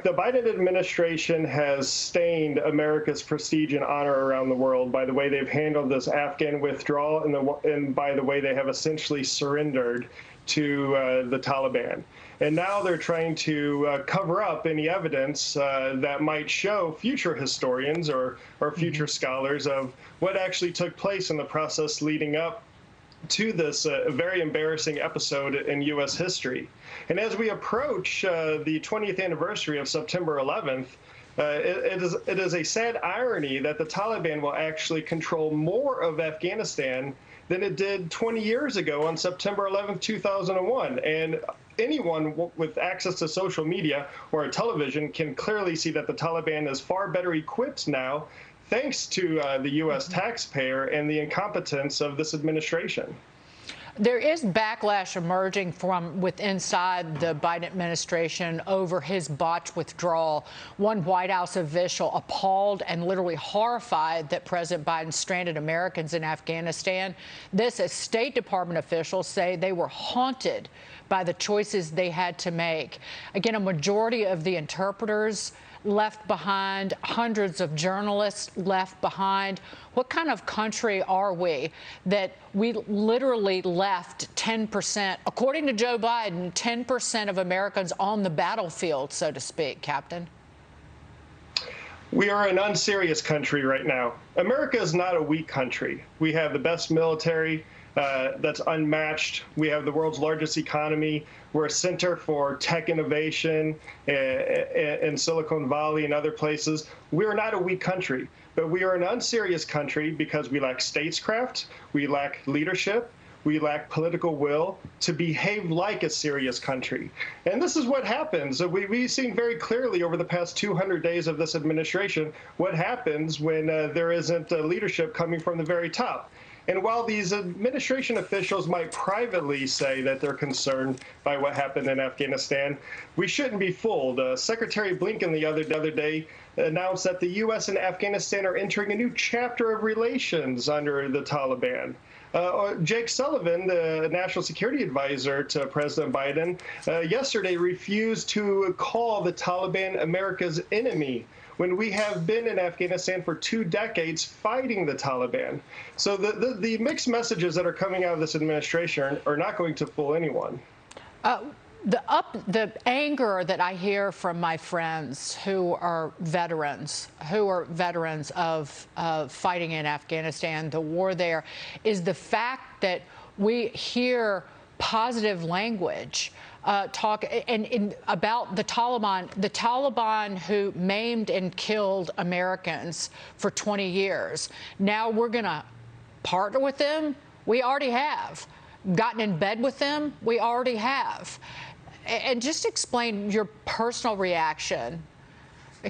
Look, the Biden administration has stained America's prestige and honor around the world by the way they've handled this Afghan withdrawal and by the way they have essentially surrendered to the Taliban. And now they're trying to cover up any evidence that might show future historians or future scholars of what actually took place in the process leading up to this very embarrassing episode in U.S. history. And as we approach the 20th anniversary of September 11th, it is a sad irony that the Taliban will actually control more of Afghanistan than it did 20 years ago on September 11th, 2001. And anyone with access to social media or a television can clearly see that the Taliban is far better equipped now, thanks to the U.S. taxpayer and the incompetence of this administration. There is backlash emerging from inside the Biden administration over his botched withdrawal. One White House official appalled and literally horrified that President Biden stranded Americans in Afghanistan. This, as State Department officials say, they were haunted by the choices they had to make. Again, a majority of the interpreters left behind, hundreds of journalists left behind. What kind of country are we that we literally left 10%, according to Joe Biden, 10% of Americans on the battlefield, so to speak, Captain? We are an unserious country right now. America is not a weak country. We have the best military that's unmatched. We have the world's largest economy. We're a center for tech innovation in Silicon Valley and other places. We are not a weak country, but we are an unserious country because we lack statescraft, we lack leadership, we lack political will to behave like a serious country. And this is what happens. We've seen very clearly over the past 200 days of this administration what happens when there isn't leadership coming from the very top. And while these administration officials might privately say that they're concerned by what happened in Afghanistan, we shouldn't be fooled. Secretary Blinken the other day announced that the U.S. and Afghanistan are entering a new chapter of relations under the Taliban. Jake Sullivan, the national security advisor to President Biden, yesterday refused to call the Taliban America's enemy, when we have been in Afghanistan for 2 decades fighting the Taliban. So the mixed messages that are coming out of this administration are not going to fool anyone. The anger that I hear from my friends who are veterans of fighting in Afghanistan, the war there, is the fact that we hear positive language talk about the Taliban who maimed and killed Americans for 20 years. Now we're going to partner with them? We already have. Gotten in bed with them? We already have. And just explain your personal reaction,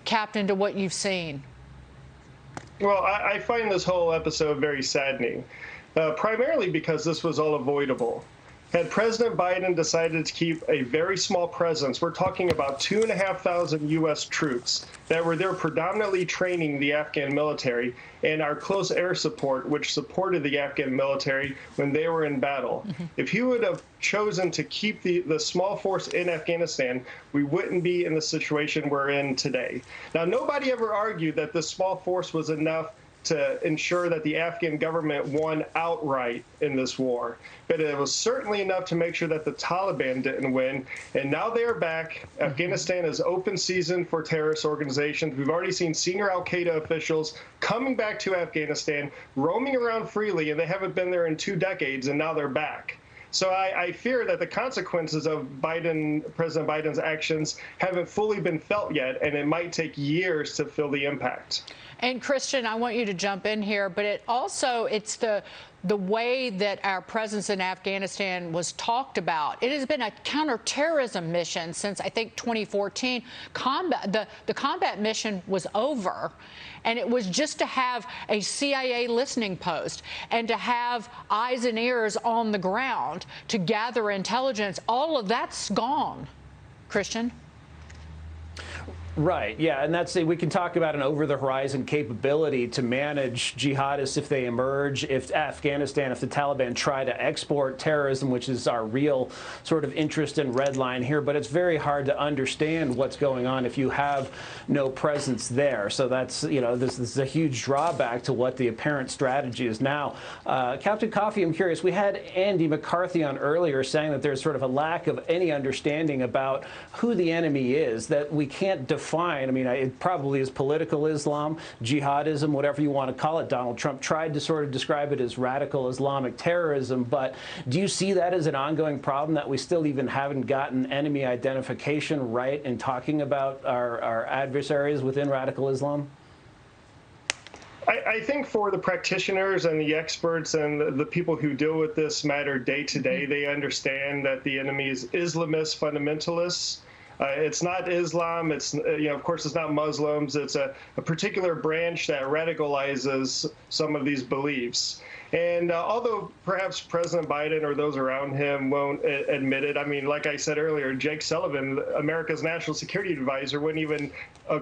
Captain, to what you've seen. Well, I find this whole episode very saddening, primarily because this was all avoidable. Had President Biden decided to keep a very small presence, we're talking about 2,500 U.S. troops that were there predominantly training the Afghan military, and our close air support, which supported the Afghan military when they were in battle. If he would have chosen to keep the small force in Afghanistan, we wouldn't be in the situation we're in today. Now, nobody ever argued that this small force was enough to ensure that the Afghan government won outright in this war. But it was certainly enough to make sure that the Taliban didn't win. And now they are back. Afghanistan is open season for terrorist organizations. We've already seen senior al-Qaeda officials coming back to Afghanistan, roaming around freely, and they haven't been there in 2 decades, and now they're back. So I fear that the consequences of President Biden's actions haven't fully been felt yet, and it might take years to feel the impact. And Christian, I want you to jump in here, but it's the way that our presence in Afghanistan was talked about. It has been a counterterrorism mission since, I think, 2014. The combat mission was over, and it was just to have a CIA listening post and to have eyes and ears on the ground to gather intelligence. All of that's gone. Christian? Right. Yeah. And that's we can talk about an over-the-horizon capability to manage jihadists if they emerge, if Afghanistan, if the Taliban try to export terrorism, which is our real sort of interest and red line here. But it's very hard to understand what's going on if you have no presence there. So that's, this is a huge drawback to what the apparent strategy is now. Captain Coffey, I'm curious. We had Andy McCarthy on earlier saying that there's sort of a lack of any understanding about who the enemy is, that we can't define. I mean, it probably is political Islam, jihadism, whatever you want to call it. Donald Trump tried to sort of describe it as radical Islamic terrorism. But do you see that as an ongoing problem, that we still even haven't gotten enemy identification right in talking about our adversaries within radical Islam? I think for the practitioners and the experts and the people who deal with this matter day to day, they understand that the enemy is Islamist fundamentalists. It's not Islam. It's, of course, it's not Muslims. It's a particular branch that radicalizes some of these beliefs. And although perhaps President Biden or those around him won't admit it, I mean, like I said earlier, Jake Sullivan, America's national security advisor, wouldn't even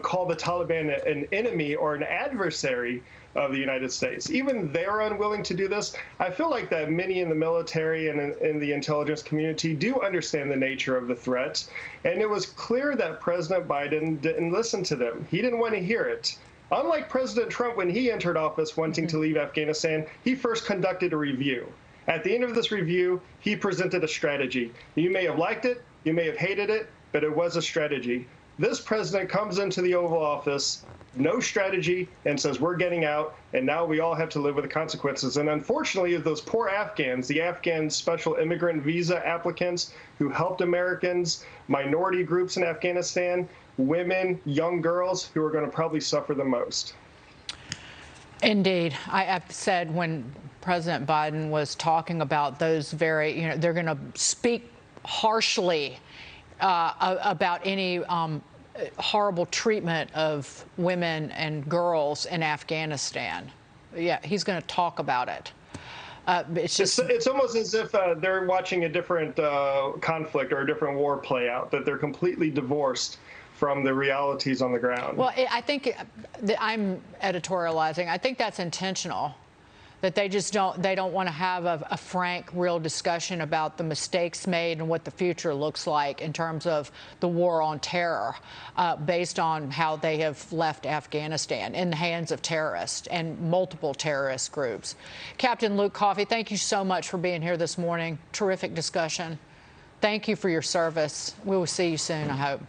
call the Taliban an enemy or an adversary of the United States. Even they're unwilling to do this. I feel like that many in the military and in the intelligence community do understand the nature of the threat. And it was clear that President Biden didn't listen to them. He didn't want to hear it. Unlike President Trump, when he entered office wanting to leave Afghanistan, he first conducted a review. At the end of this review, he presented a strategy. You may have liked it, you may have hated it, but it was a strategy. This president comes into the Oval Office, no strategy, and says we're getting out, and now we all have to live with the consequences. And unfortunately, those poor Afghans, the Afghan special immigrant visa applicants who helped Americans, minority groups in Afghanistan, women, young girls, who are going to probably suffer the most. Indeed. I said when President Biden was talking about those very, they're going to speak harshly about any horrible treatment of women and girls in Afghanistan. Yeah, he's going to talk about it. It's almost as if they're watching a different conflict or a different war play out, that they're completely divorced from the realities on the ground. Well, I think I'm editorializing. I think that's intentional, that they just don't want to have a frank, real discussion about the mistakes made and what the future looks like in terms of the war on terror, based on how they have left Afghanistan in the hands of terrorists and multiple terrorist groups. Captain Luke Coffey, thank you so much for being here this morning. Terrific discussion. Thank you for your service. We will see you soon, I hope.